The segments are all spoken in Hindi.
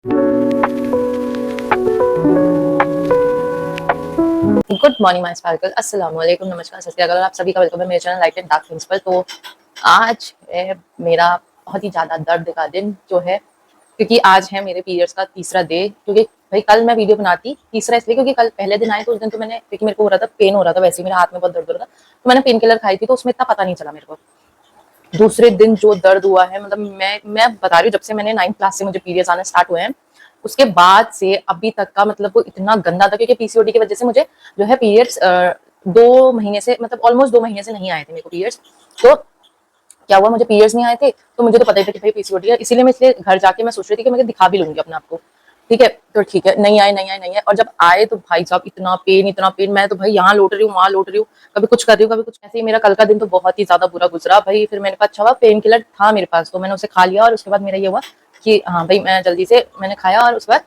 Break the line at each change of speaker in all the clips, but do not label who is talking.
गुड मॉर्निंग माय स्पार्कल, अस्सलाम वालेकुम, नमस्कार, सत श्री अकाल। आप सभी का वेलकम है मेरे channel light and dark things पर। तो आज है मेरा बहुत ही ज़्यादा दर्द का दिन जो है, क्योंकि आज है मेरे पीरियड्स का तीसरा डे। क्योंकि भाई कल मैं वीडियो बनाती तीसरा इसलिए क्योंकि कल पहले दिन आए तो उस दिन तो मैंने, क्योंकि मेरे को हो रहा था पेन हो रहा था, वैसे ही मेरे हाथ में बहुत दर्द हो रहा था, तो मैंने पेन किलर खाई थी, तो उसमें इतना पता नहीं चला मेरे को। दूसरे दिन जो दर्द हुआ है, मतलब मैं बता रही हूँ, जब से मैंने 9th क्लास से मुझे पीरियड्स आने स्टार्ट हुए हैं, उसके बाद से अभी तक का मतलब वो इतना गंदा था, क्योंकि पीसीओडी की वजह से मुझे जो है पीरियड्स 2 महीने से, मतलब ऑलमोस्ट 2 महीने से नहीं आए थे मेरे को पीरियड्स। तो क्या हुआ, मुझे पीरियड्स नहीं आए थे, तो मुझे तो पता ही था कि भाई पीसीओडी है, इसीलिए मैं इसलिए घर जाके मैं सोच रही थी कि मैं दिखा भी लूंगी अपने आप को। ठीक है, तो ठीक है, नहीं आए नहीं आए नहीं आए, और जब आए तो भाई साहब इतना पेन, मैं तो भाई यहाँ लौट रही हूँ वहां लौट रही हूँ, कभी कुछ कर रही हूँ कभी कुछ। ऐसे ही मेरा कल का दिन तो बहुत ही ज्यादा बुरा गुजरा भाई। फिर मैंने कहा अच्छा हुआ पेन किलर था मेरे पास, तो मैंने उसे खा लिया, और उसके बाद मेरा ये हुआ कि हाँ भाई मैं जल्दी से मैंने खाया, और उसके बाद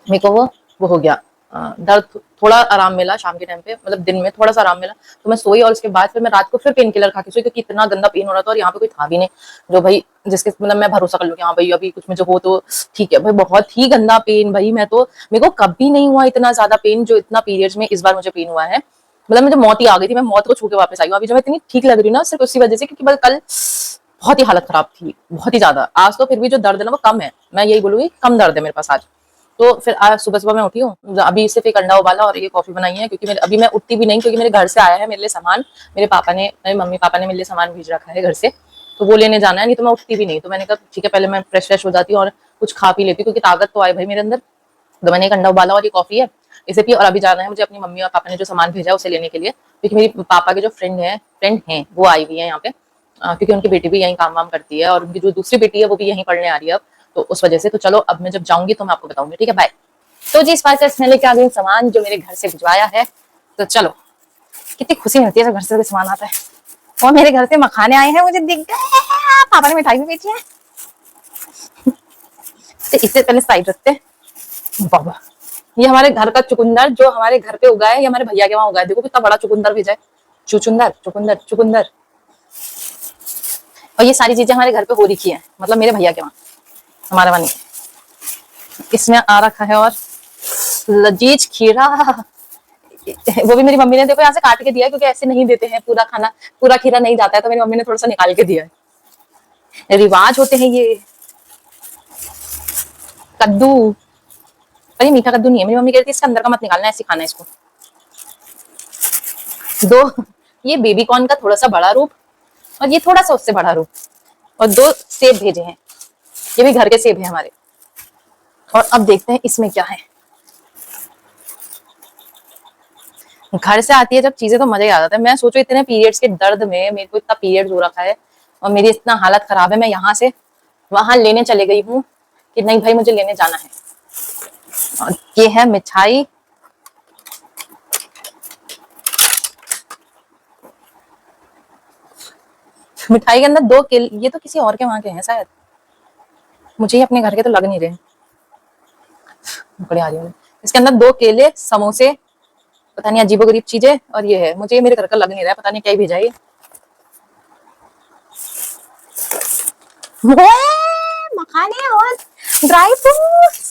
मेरे को वो हो गया, दर्द थोड़ा आराम मिला शाम के टाइम पे, मतलब दिन में थोड़ा सा आराम मिला, तो मैं सोई, और उसके बाद फिर मैं रात को फिर पेन किलर खा के सोई, क्योंकि इतना गंदा पेन हो रहा था, और यहाँ पे कोई था भी नहीं जो भाई जिसके मतलब मैं भरोसा कर लूं कि हाँ भाई अभी कुछ मुझे हो तो ठीक है। भाई बहुत ही गंदा पेन भाई, मेरे को कभी नहीं हुआ इतना ज्यादा पेन जो इतना पीरियड्स में इस बार मुझे पेन हुआ है। मतलब मुझे मौत ही आ गई थी, मैं मौत को छू के वापस आई हूँ। अभी जो मैं इतनी ठीक लग रही हूँ ना, सिर्फ उसी वजह से, क्योंकि कल बहुत ही हालत खराब थी, बहुत ही ज्यादा। आज तो फिर भी जो दर्द है ना वो कम है, मैं यही बोलूंगी कम दर्द है मेरे पास आज। तो फिर आज सुबह सुबह मैं उठी हूँ, अभी सिर्फ एक अंडा उबाला और ये कॉफी बनाई है, क्योंकि अभी मैं उठती भी नहीं, क्योंकि मेरे घर से आया है मेरे लिए सामान, मेरे मम्मी पापा ने मेरे लिए सामान भेज रखा है घर से, तो वो लेने जाना है, नहीं तो मैं उठती भी नहीं। तो मैंने कहा ठीक है पहले मैं फ्रेश हो जाती हूँ और कुछ खा पी लेती हूँ, क्योंकि ताकत तो आए भाई मेरे अंदर। तो मैंने एक अंडा उबाला और ये कॉफी है, इसे पी। और अभी जाना है मुझे अपनी मम्मी और पापा ने जो सामान भेजा है उसे लेने के लिए, क्योंकि मेरी पापा के जो फ्रेंड हैं वो आई हुई है यहाँ पे, क्योंकि उनकी बेटी भी यहीं काम वाम करती है, और उनकी जो दूसरी बेटी है वो भी यहीं पढ़ने आ रही है अब, तो उस वजह से। तो चलो अब मैं जब जाऊंगी तो मैं आपको बताऊंगी, ठीक है, बाय। तो जी इस बार मैं लेके आ गई सामान जो मेरे घर से भिजवाया है। तो चलो, कितनी खुशी मिलती है जब घर से कोई सामान आता है। और मेरे घर से मखाने आए हैं, मुझे दिख गए, पापा ने मिठाई भी बेची है। तो इससे पहले साइड रखते हैं। बाबा, ये हमारे घर का चुकंदर जो हमारे घर पे उगा है, ये हमारे भैया के वहां उगा है। देखो कितना बड़ा चुकंदर भेजा है, चुचुंदर चुकंदर चुकंदर। और ये सारी चीजें हमारे घर पे हो रखी है, मतलब मेरे भैया के वहां, हमारे वहां नहीं। इसमें आ रखा है और लजीज खीरा, वो भी मेरी मम्मी ने देखो यहाँ से काट के दिया है, क्योंकि ऐसे नहीं देते हैं पूरा खाना, पूरा खीरा नहीं जाता है, तो मेरी मम्मी ने थोड़ा सा निकाल के दिया है। रिवाज होते हैं ये। कद्दू, पर ये मीठा कद्दू नहीं है, मेरी मम्मी कहती है इसके अंदर का मत निकालना, ऐसे खाना है इसको। दो, ये बेबी कॉर्न का थोड़ा सा बड़ा रूप, और ये थोड़ा सा उससे बड़ा रूप, और 2 सेब भेजे हैं, ये भी घर के सेब है हमारे। और अब देखते हैं इसमें क्या है। घर से आती है जब चीजें तो मजा ही आ जाता है। मैं सोचो इतने पीरियड्स के दर्द में मेरे को इतना पीरियड्स हो रखा है, और मेरी इतना हालत खराब है, मैं यहाँ से वहां लेने चले गई हूँ कि नहीं भाई मुझे लेने जाना है। और ये है मिठाई, मिठाई के अंदर 2 केले, ये तो किसी और के वहां के हैं शायद, मुझे ही अपने घर के तो लग नहीं रहे। आ रही हूँ इसके अंदर 2 केले, समोसे, पता नहीं अजीबोगरीब चीजें, और ये है, मुझे मेरे घर का लग नहीं रहा है, पता नहीं क्या ही भेजा है। मखाने और ड्राई फ्रूट्स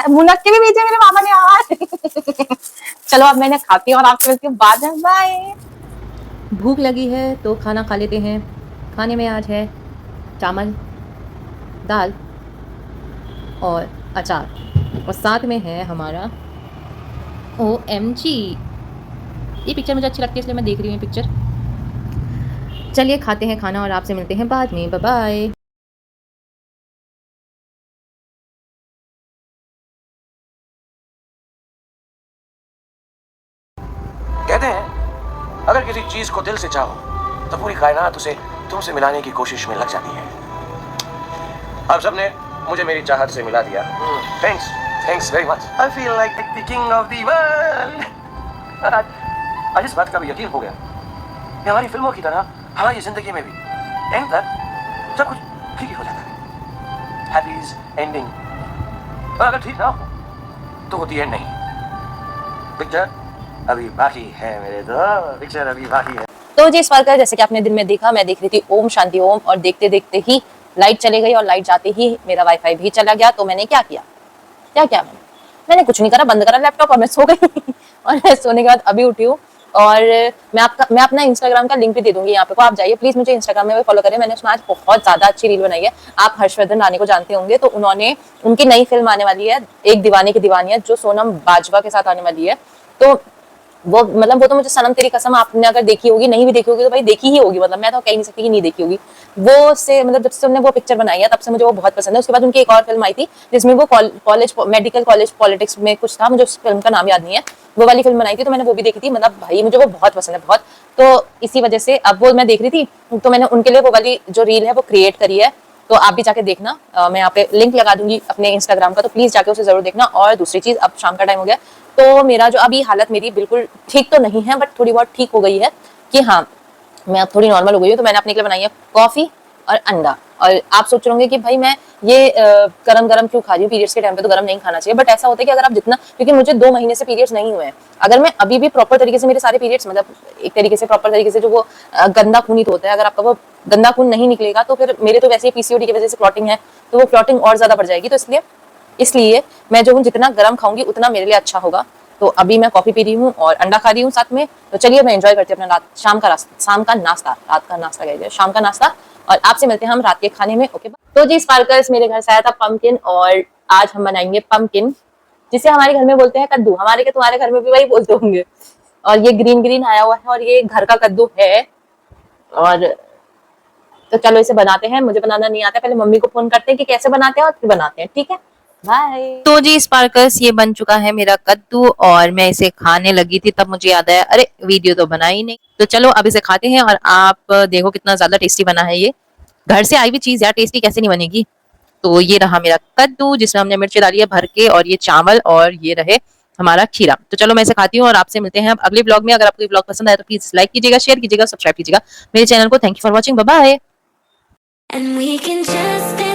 मुनक्के भी भेजे मेरे पापा ने यार। चलो अब मैंने खाती हूँ और आपसे मिलती हूँ बाद में, बाय। भूख लगी है तो खाना खा लेते हैं। खाने में आज है चावल, दाल और अचार, और साथ में है हमारा OMG। ये पिक्चर मुझे अच्छी लगती है इसलिए मैं देख रही हूँ ये पिक्चर। चलिए खाते हैं खाना और आपसे मिलते हैं बाद में, बाय बाय।
कहते हैं अगर किसी चीज को दिल से चाहो तो पूरी कायनात उसे तुमसे मिलाने की कोशिश में लग जाती है। आप सबने मुझे मेरी चाहत से मिला दिया। Thanks, thanks very much. I feel like the king of the world. आज इस बात का भी यकीन हो गया कि हमारी फिल्मों की तरह हमारी जिंदगी में भी एंड तक सब कुछ ठीक ही हो जाता है। हैप्पीज एंडिंग, और अगर ठीक ना हो तो होती एंड नहीं। पिक्चर अभी बाकी है मेरे दोस्त, पिक्चर अभी बाकी है।
तो जी इस बार का जैसे कि आपने दिन में देखा, मैं देख रही थी ओम शांति ओम, और देखते देखते ही लाइट चली गई और लाइट जाते ही मेरा वाईफाई भी चला गया। तो मैंने क्या किया, मैंने कुछ नहीं करा, बंद करा लैपटॉप और मैं सो गई। और मैं सोने के बाद अभी उठी हूँ। और मैं अपना इंस्टाग्राम का लिंक भी दे दूंगी यहाँ पे, को आप जाइए प्लीज, मुझे इंस्टाग्राम में भी फॉलो करें। मैंने उसमें आज बहुत ज्यादा अच्छी रील बनाई है। आप हर्षवर्धन राणे को जानते होंगे, तो उनकी नई फिल्म आने वाली है, एक दीवाने की दीवानियत, जो सोनम बाजवा के साथ आने वाली है। तो वो तो मुझे सनम तेरी कसम आपने अगर देखी होगी, नहीं भी देखी होगी तो भाई देखी ही होगी, मतलब मैं तो कह नहीं सकती कि नहीं देखी होगी। वो से मतलब जब से उन्होंने वो पिक्चर बनाई है तब से मुझे वो बहुत पसंद है। उसके बाद उनकी एक और फिल्म आई थी जिसमें वो कॉलेज मेडिकल कॉलेज पॉलिटिक्स में कुछ था, मुझे उस फिल्म का नाम याद नहीं है। वो वाली फिल्म बनाई थी तो मैंने वो भी देखी थी, मतलब भाई मुझे वो बहुत पसंद है, बहुत। तो इसी वजह से अब वो मैं देख रही थी, तो मैंने उनके लिए वो वाली जो रील है वो क्रिएट करी है। तो आप भी जाके देखना, मैं यहाँ पे लिंक लगा दूंगी अपने इंस्टाग्राम का, तो प्लीज जाके उसे जरूर देखना। और दूसरी चीज, अब शाम का टाइम हो गया, तो मेरा जो अभी हालत मेरी बिल्कुल ठीक तो नहीं है, बट थोड़ी बहुत ठीक हो गई है कि हाँ मैं अब थोड़ी नॉर्मल हो गई हूँ। तो मैंने अपने के लिए बनाई है कॉफी और अंडा। और आप सोच रहे होंगे कि भाई मैं ये गरम गरम क्यों खा रही हूँ, पीरियड्स के टाइम पे तो गरम नहीं खाना चाहिए। बट ऐसा होता है कि अगर आप जितना, क्योंकि मुझे 2 महीने से पीरियड्स नहीं हुए हैं, अगर मैं अभी भी प्रॉपर तरीके से मेरे सारे पीरियड्स, मतलब एक तरीके से प्रॉपर तरीके से जो वो गंदा खून ही तो होता है, अगर आपका वो गंदा खून नहीं निकलेगा तो फिर मेरे तो वैसे ही पीसीओडी की वजह से क्लॉटिंग है, तो वो क्लॉटिंग और ज्यादा बढ़ जाएगी। तो इसलिए मैं जो हूँ जितना गर्म खाऊंगी उतना मेरे लिए अच्छा होगा। तो अभी मैं कॉफी पी रही हूँ और अंडा खा रही हूँ साथ में। तो चलिए मैं एंजॉय करती हूँ अपना शाम का नाश्ता, रात का नाश्ता कह शाम का नाश्ता। और आपसे मिलते हैं हम रात के खाने में। ओके, तो जी स्पार्कल्स, मेरे घर से आया था पंपकिन, और आज हम बनाएंगे पंपकिन, जिसे हमारे घर में बोलते हैं कद्दू। हमारे के तुम्हारे घर में भी वही बोलते होंगे। और ये ग्रीन ग्रीन आया हुआ है और ये घर का कद्दू है। और तो चलो इसे बनाते हैं। मुझे बनाना नहीं आता, पहले मम्मी को फोन करते हैं कि कैसे बनाते हैं और फिर बनाते हैं, ठीक है। बाय। तो जी स्पार्कल्स, ये बन चुका है मेरा कद्दू और मैं इसे खाने लगी थी, तब मुझे याद आया अरे वीडियो तो बना ही नहीं। तो चलो अब इसे खाते हैं और आप देखो कितना ज्यादा टेस्टी बना है। ये घर से आई हुई चीज यार, टेस्टी कैसे नहीं बनेगी। तो ये रहा मेरा कद्दू जिसमें हमने मिर्ची डाली है भर के, और ये चावल, और ये रहे हमारा खीरा। तो चलो मैं इसे खाती हूँ और आपसे मिलते हैं अब अगले ब्लॉग में। अगर आपको ये ब्लॉग पसंद आए तो प्लीज लाइक कीजिएगा, शेयर कीजिएगा, सब्सक्राइब कीजिएगा मेरे चैनल को। Thank you for watching, bye bye.
And we can just